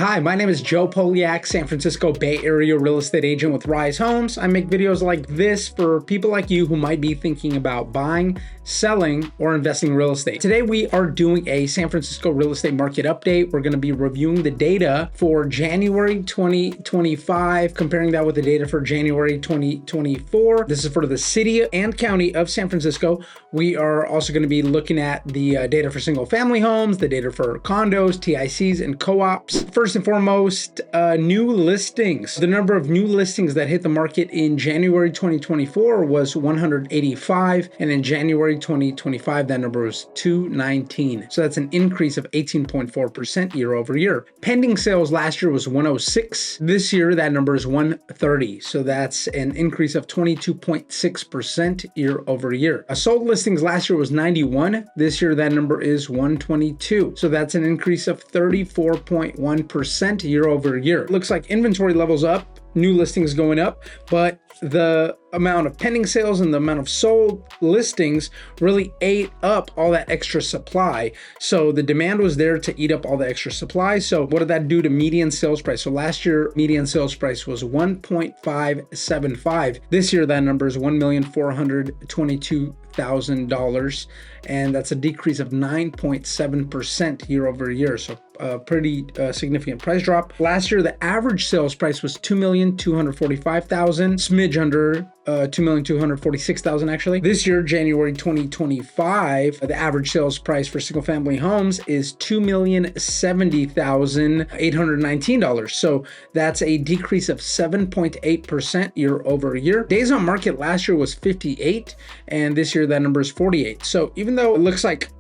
Hi, my name is Joe Polyak, San Francisco Bay Area real estate agent with Rise Homes. I make videos like this for people like you who might be thinking about buying, selling, or investing in real estate. Today, we are doing a San Francisco real estate market update. We're going to be reviewing the data for January 2025, comparing that with the data for January 2024. This is for the city and county of San Francisco. We are also going to be looking at the data for single family homes, the data for condos, TICs, and co-ops. First and foremost, new listings. The number of new listings that hit the market in January 2024 was 185, and in January 2025, that number was 219. So that's an increase of 18.4% year over year. Pending sales last year was 106. This year, that number is 130. So that's an increase of 22.6% year over year. Sold listings last year was 91. This year, that number is 122. So that's an increase of 34.1% year over year. Looks like inventory levels up, new listings going up, but the amount of pending sales and the amount of sold listings really ate up all that extra supply. So the demand was there to eat up all the extra supply. So what did that do to median sales price? So last year, median sales price was $1.575. This year, that number is $1,422,000. And that's a decrease of 9.7% year over year. So a pretty significant price drop. Last year, the average sales price was $2,245,000, smidge under $2,246,000 actually. This year, January 2025, the average sales price for single family homes is $2,070,819. So that's a decrease of 7.8% year over year. Days on market last year was 58, and this year that number is 48. So even though it looks like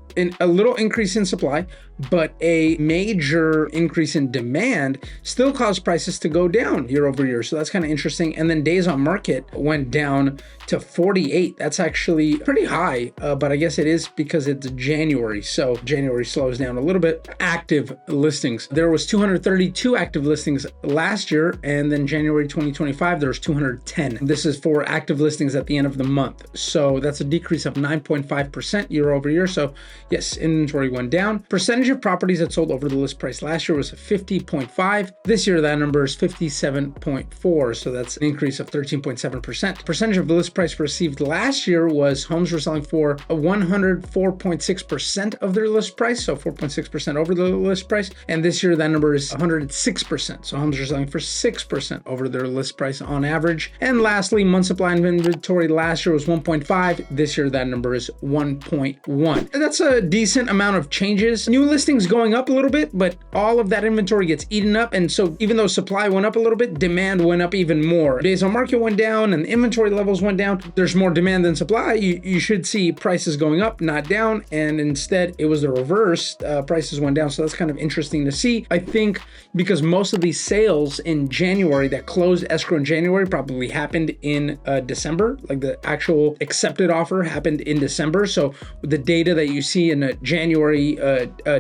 a little increase in supply, but a major increase in demand still caused prices to go down year over year. So that's kind of interesting. And then days on market went down to 48. That's actually pretty high, but I guess it is because it's January. So January slows down a little bit. Active listings. There was 232 active listings last year, and then January 2025, there was 210. This is for active listings at the end of the month. So that's a decrease of 9.5% year over year. So yes, inventory went down. Percentage of properties that sold over the list price last year was 50.5. This year, that number is 57.4. So that's an increase of 13.7%. Percentage of the list price received last year was homes were selling for 104.6% of their list price. So 4.6% over the list price. And this year, that number is 106%. So homes are selling for 6% over their list price on average. And lastly, month supply of inventory last year was 1.5. This year, that number is 1.1. That's a decent amount of changes. New listings going up a little bit, but all of that inventory gets eaten up. And so even though supply went up a little bit, demand went up even more. Days on market went down and inventory levels went down. There's more demand than supply. You should see prices going up, not down. And instead, it was the reverse. Prices went down. So that's kind of interesting to see. I think because most of these sales in January that closed escrow in January probably happened in December. Like the actual accepted offer happened in December. So the data that you see in a January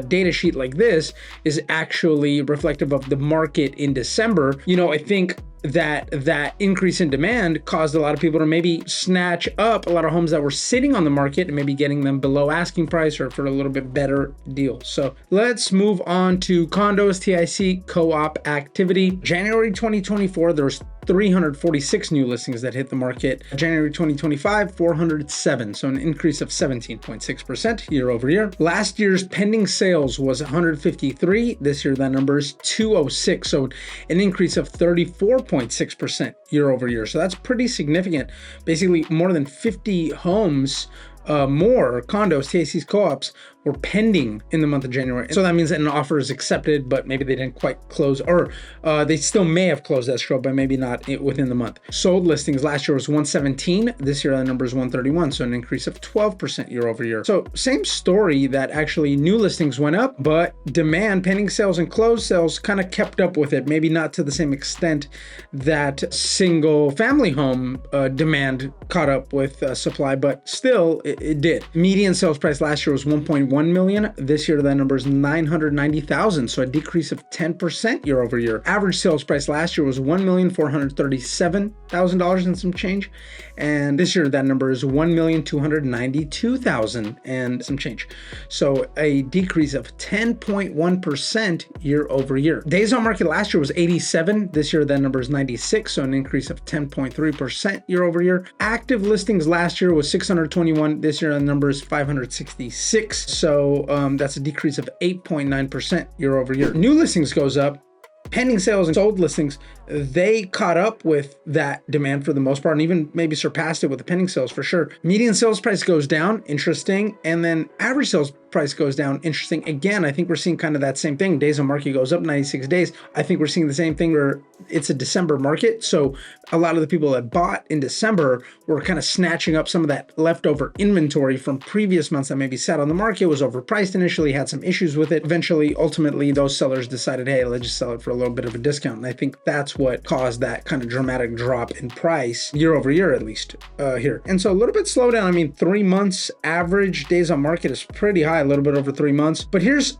data sheet like this is actually reflective of the market in December. I think that increase in demand caused a lot of people to maybe snatch up a lot of homes that were sitting on the market and maybe getting them below asking price or for a little bit better deal. So let's move on to condos, TIC, co-op activity. January 2024, there was 346 new listings that hit the market. January 2025, 407. So an increase of 17.6% year over year. Last year's pending sales was 153. This year, that number is 206. So an increase of 34.6% year over year. So that's pretty significant. Basically, more than 50 homes more condos, TACs, co-ops were pending in the month of January. So that means that an offer is accepted, but maybe they didn't quite close, or they still may have closed escrow, but maybe not within the month. Sold listings last year was 117. This year, the number is 131. So an increase of 12% year over year. So same story that actually new listings went up, but demand, pending sales and closed sales kind of kept up with it. Maybe not to the same extent that single family home demand caught up with supply, but still it did. Median sales price last year was 1.1 1 million. This year, that number is 990,000. So a decrease of 10% year over year. Average sales price last year was $1,437,000 and some change. And this year, that number is $1,292,000 and some change. So a decrease of 10.1% year over year. Days on market last year was 87. This year, that number is 96. So an increase of 10.3% year over year. Active listings last year was 621. This year, the number is 566. So that's a decrease of 8.9% year over year. New listings goes up. Pending sales and sold listings, they caught up with that demand for the most part and even maybe surpassed it with the pending sales for sure. Median sales price goes down, interesting. And then average sales price goes down, interesting. Again, I think we're seeing kind of that same thing. Days on market goes up 96 days. I think we're seeing the same thing where it's a December market. So a lot of the people that bought in December were kind of snatching up some of that leftover inventory from previous months that maybe sat on the market, was overpriced initially, had some issues with it. Eventually, ultimately, those sellers decided, hey, let's just sell it for a little bit of a discount. And I think that's what caused that kind of dramatic drop in price year over year, at least here. And so a little bit slow down. I mean, 3 months average days on market is pretty high, a little bit over 3 months. But here's,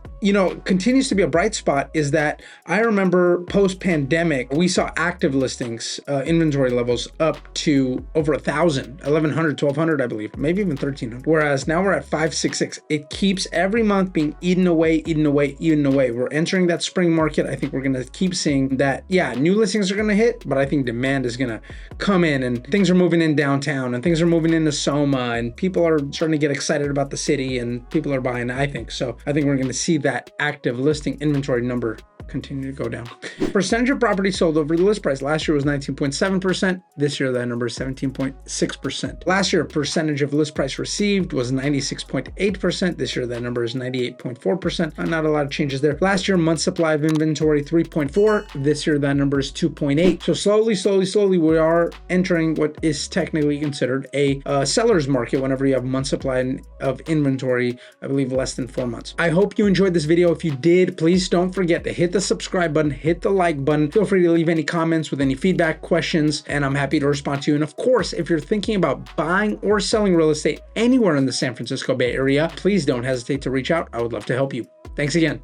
continues to be a bright spot is that I remember post-pandemic, we saw active listings, inventory levels up to over 1,000, 1,100, 1,200, I believe, maybe even 1,300. Whereas now we're at 566. It keeps every month being eaten away. We're entering that spring market. I think we're going to keep seeing that, new listings are going to hit, but I think demand is going to come in and things are moving in downtown and things are moving into Soma and people are starting to get excited about the city and people are buying, I think. So I think we're going to see that active listing inventory number continue to go down. Percentage of property sold over the list price last year was 19.7%. This year, that number is 17.6%. Last year, percentage of list price received was 96.8%. This year, that number is 98.4%. Not a lot of changes there. Last year, month supply of inventory 3.4. This year, that number is 2.8. So slowly, we are entering what is technically considered a seller's market whenever you have month supply of inventory, I believe less than 4 months. I hope you enjoyed this video. If you did, please don't forget to hit the subscribe button, hit the like button. Feel free to leave any comments with any feedback, questions, and I'm happy to respond to you. And of course, if you're thinking about buying or selling real estate anywhere in the San Francisco Bay Area, please don't hesitate to reach out. I would love to help you. Thanks again.